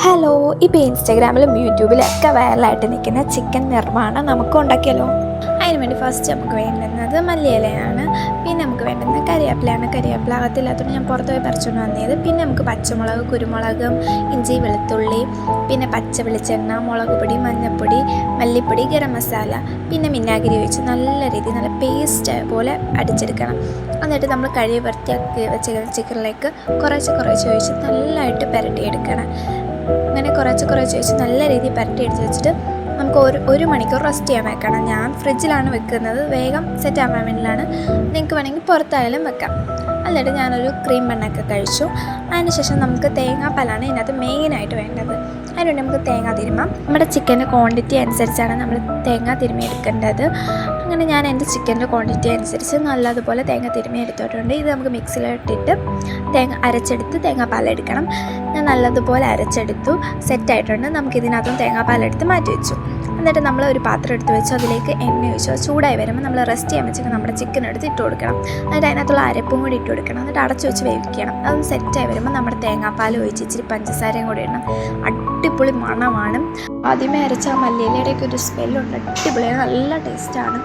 Hello, ഇപ്പോൾ ഇൻസ്റ്റാഗ്രാമിലും യൂട്യൂബിലൊക്കെ വൈറലായിട്ട് നിൽക്കുന്ന ചിക്കൻ നിർമ്മാണം നമുക്ക് ഉണ്ടാക്കിയാലോ? അതിന് വേണ്ടി ഫസ്റ്റ് നമുക്ക് വേണ്ടുന്നത് മല്ലിയിലയാണ്. പിന്നെ നമുക്ക് വേണ്ടുന്നത് കരിവേപ്പിലയാണ്. കരിവേപ്പില അകത്തില്ലാത്തതുകൊണ്ട് ഞാൻ പുറത്ത് പോയി പറിച്ചുകൊണ്ട് വന്നത്. പിന്നെ നമുക്ക് പച്ചമുളക്, കുരുമുളകും, ഇഞ്ചി, വെളുത്തുള്ളി, പിന്നെ പച്ച വെളിച്ചെണ്ണ, മുളക് പൊടി, മഞ്ഞൾപ്പൊടി, മല്ലിപ്പൊടി, ഗരം മസാല, പിന്നെ വിനാഗിരി ഒഴിച്ച് നല്ല രീതിയിൽ നല്ല പേസ്റ്റ് പോലെ അടിച്ചെടുക്കണം. എന്നിട്ട് നമ്മൾ കഴുകി വൃത്തിയാക്കി വെച്ച ചിക്കനിലേക്ക് കുറേശ്ശെ ഒഴിച്ച് നല്ലതായിട്ട് പുരട്ടിയെടുക്കണം. അങ്ങനെ കുറച്ച് ഒഴിച്ച് നല്ല രീതിയിൽ പുരട്ടി എടുത്ത് വെച്ചിട്ട് നമുക്ക് ഒരു മണിക്കൂർ റെസ്റ്റ് ചെയ്യാൻ വെക്കണം. ഞാൻ ഫ്രിഡ്ജിലാണ് വെക്കുന്നത്, വേഗം സെറ്റ് ആവാൻ വേണ്ടിയിലാണ്. നിങ്ങൾക്ക് വേണമെങ്കിൽ പുറത്തായാലും വെക്കാം. എന്നിട്ട് ഞാനൊരു ക്രീം ബണ്ണൊക്കെ കഴിച്ചു. അതിനുശേഷം നമുക്ക് തേങ്ങാപ്പാലാണ് ഇതിനകത്ത് മെയിനായിട്ട് വേണ്ടത്. അതിനുവേണ്ടി നമുക്ക് തേങ്ങ തിരുമാം. നമ്മുടെ ചിക്കൻ്റെ ക്വാണ്ടിറ്റി അനുസരിച്ചാണ് നമ്മൾ തേങ്ങ തിരുമ്മി എടുക്കേണ്ടത്. അങ്ങനെ ഞാൻ എൻ്റെ ചിക്കൻ്റെ ക്വാണ്ടിറ്റി അനുസരിച്ച് നല്ലതുപോലെ തേങ്ങ തിരുമ്മി എടുത്തിട്ടുണ്ട്. ഇത് നമുക്ക് മിക്സിയിലിട്ടിട്ട് അരച്ചെടുത്ത് തേങ്ങാപ്പാലെടുക്കണം. ഞാൻ നല്ലതുപോലെ അരച്ചെടുത്തു, സെറ്റായിട്ടുണ്ട്. നമുക്കിതിനകത്തും തേങ്ങാപ്പാലെടുത്ത് മാറ്റി വെച്ചു. എന്നിട്ട് നമ്മൾ ഒരു പാത്രം എടുത്ത് വെച്ച് അതിലേക്ക് എണ്ണ ഒഴിച്ചു. ചൂടായി വരുമ്പോൾ നമ്മൾ റെസ്റ്റ് ചെയ്യാൻ വെച്ചിട്ട് നമ്മുടെ ചിക്കൻ എടുത്ത് ഇട്ട് കൊടുക്കണം. എന്നിട്ട് അതിനകത്തുള്ള അരപ്പും കൂടി ഇട്ട് കൊടുക്കണം. എന്നിട്ട് അടച്ചു വെച്ച് വേവിക്കണം. അതൊന്ന് സെറ്റായി വരുമ്പോൾ നമ്മുടെ തേങ്ങാപ്പാൽ ഒഴിച്ച് ഇച്ചിരി പഞ്ചസാരയും കൂടി ഇടണം. അടിപൊളി മണമാണ്. ആദ്യമേ അരച്ച മല്ലിയിലയുടെയൊക്കെ ഒരു സ്മെല്ലുണ്ട്, അടിപൊളിയാണ്, നല്ല ടേസ്റ്റാണ്.